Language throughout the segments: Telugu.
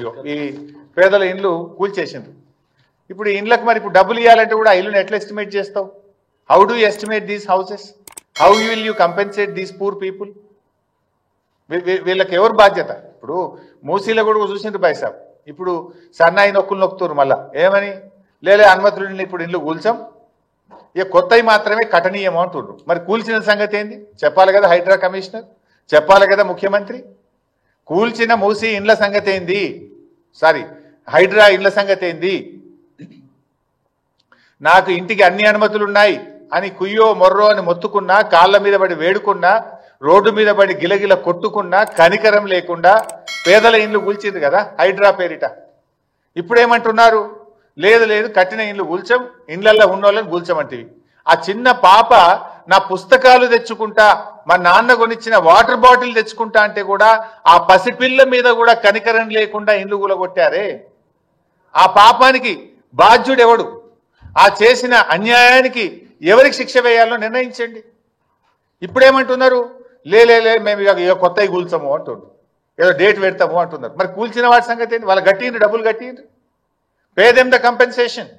ఇగో ఈ పేదల ఇండ్లు కూల్చేసిండ్రు. ఇప్పుడు ఈ ఇండ్లకు మరి ఇప్పుడు డబ్బులు ఇవ్వాలంటే కూడా ఆ ఇల్లుని ఎట్లా ఎస్టిమేట్ చేస్తావు? How do estimate these houses? How will you compensate these poor people? వీళ్ళకి ఎవరు బాధ్యత? ఇప్పుడు మూసీలో కూడా చూసిండ్రు పైసాబ్. ఇప్పుడు సన్నాయి నొక్కులు నొక్కుతున్నారు మళ్ళా ఏమని, లేలే అనుమతులు ఇప్పుడు ఇల్లు కూల్చాం, ఇక కొత్తవి మాత్రమే కఠనీయం అంటుండ్రు. మరి కూల్చిన సంగతి ఏంది చెప్పాలి కదా హైడ్రా కమిషనర్, చెప్పాలి కదా ముఖ్యమంత్రి. కూల్చిన మూసీ ఇండ్ల సంగతి ఏంది, సారీ హైడ్రా ఇండ్ల సంగతి ఏంది? నాకు ఇంటికి అన్ని అనుమతులు ఉన్నాయి అని కుయ్యో మొర్రో అని మొత్తుకున్నా, కాళ్ళ మీద పడి వేడుకున్నా, రోడ్డు మీద పడి గిలగిల కొట్టుకున్నా కనికరం లేకుండా పేదల ఇండ్లు కూల్చింది కదా హైడ్రా పేరిట. ఇప్పుడేమంటున్నారు, లేదు లేదు కట్టిన ఇండ్లు కూల్చం, ఇండ్లల్లో ఉన్నోళ్ళని కూల్చమంటివి. ఆ చిన్న పాప నా పుస్తకాలు తెచ్చుకుంటా, మా నాన్న కొనిచ్చిన వాటర్ బాటిల్ తెచ్చుకుంటా అంటే కూడా ఆ పసిపిల్ల మీద కూడా కనికరం లేకుండా ఇండ్లు కూలగొట్టారే. ఆ పాపానికి బాధ్యుడెవడు? ఆ చేసిన అన్యాయానికి ఎవరికి శిక్ష వేయాలో నిర్ణయించండి. ఇప్పుడేమంటున్నారు, లేలే మేము ఇక కొత్తవి కూల్చము అంటున్నారు, ఏదో డేట్ పెడతాము అంటున్నారు. మరి కూల్చిన వాటి సంగతి ఏంటి? వాళ్ళు కట్టిండ్రు, డబ్బులు కట్టిండ్రు, pay them the compensation.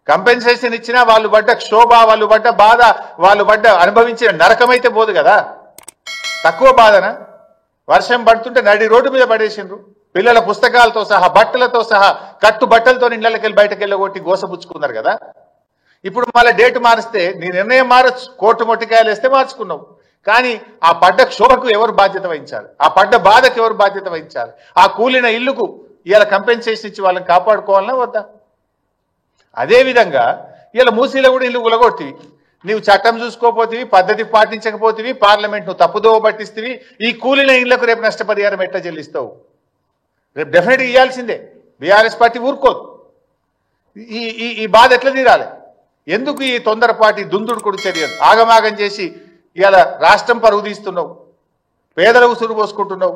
Compensation ఇచ్చినా వాళ్ళు పడ్డ క్షోభ, వాళ్ళు పడ్డ బాధ, వాళ్ళు పడ్డ అనుభవించిన నరకమైతే పోదు కదా. తక్కువ బాధనా? వర్షం పడుతుంటే నడి రోడ్డు మీద పడేసిండ్రు, పిల్లల పుస్తకాలతో సహా బట్టలతో సహా కట్టు బట్టలతో ఇళ్ళకి వెళ్ళి బయటకు వెళ్ళగొట్టి గోసపుచ్చుకున్నారు కదా. ఇప్పుడు మళ్ళీ డేట్ మారిస్తే నీ నిర్ణయం మారచ్చు, కోర్టు మొట్టికాయలు వేస్తే మార్చుకున్నావు. కానీ ఆ పడ్డ క్షోభకు ఎవరు బాధ్యత వహించాలి? ఆ పడ్డ బాధకు ఎవరు బాధ్యత వహించాలి? ఆ కూలిన ఇల్లుకు ఇలా కంపెన్సేషన్ ఇచ్చి వాళ్ళని కాపాడుకోవాలన్నా వద్దా? అదేవిధంగా ఇలా మూసీలో కూడా ఇల్లు గులగొట్టివి, నీవు చట్టం చూసుకోపోతివి, పద్ధతి పాటించకపోతివి, పార్లమెంట్ నువ్వు తప్పుదోవ పట్టిస్తేవి. ఈ కూలిన ఇళ్లకు రేపు నష్టపరిహారం ఎట్లా చెల్లిస్తావు? రేపు డెఫినెట్గా ఇవ్వాల్సిందే. బీఆర్ఎస్ పార్టీ ఊరుకోదు. ఈ బాధ ఎట్లా తీరాలి? ఎందుకు ఈ తొందరపాటి దుందుడుకుడు చర్యలు? ఆగమాగం చేసి ఇలా రాష్ట్రం పరువు తీస్తున్నావు, పేదల ఉసురు పోసుకుంటున్నావు.